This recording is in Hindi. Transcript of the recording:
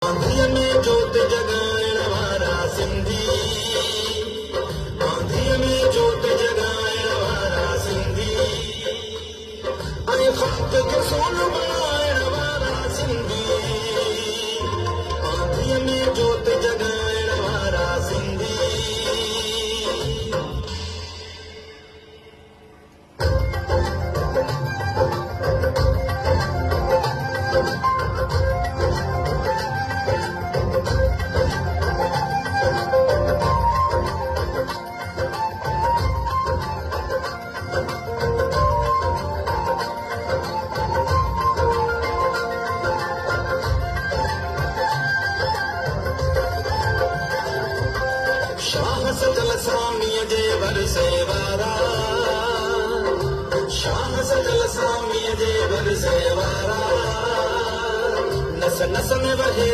आंधिया में जोत जगाइण वारा सिंधी, आंधिया में जोत जगाइण वारा सिंधी, अरे ख़त खे सोन बणाइण वारा सिंधी, आंधिया में जोत जगाइण वारा सिंधी। शाह सजल स्वामीअ जे वरसे वारा, शाह सजल स्वामीअ जे वरसे वारा, नस नस में वहे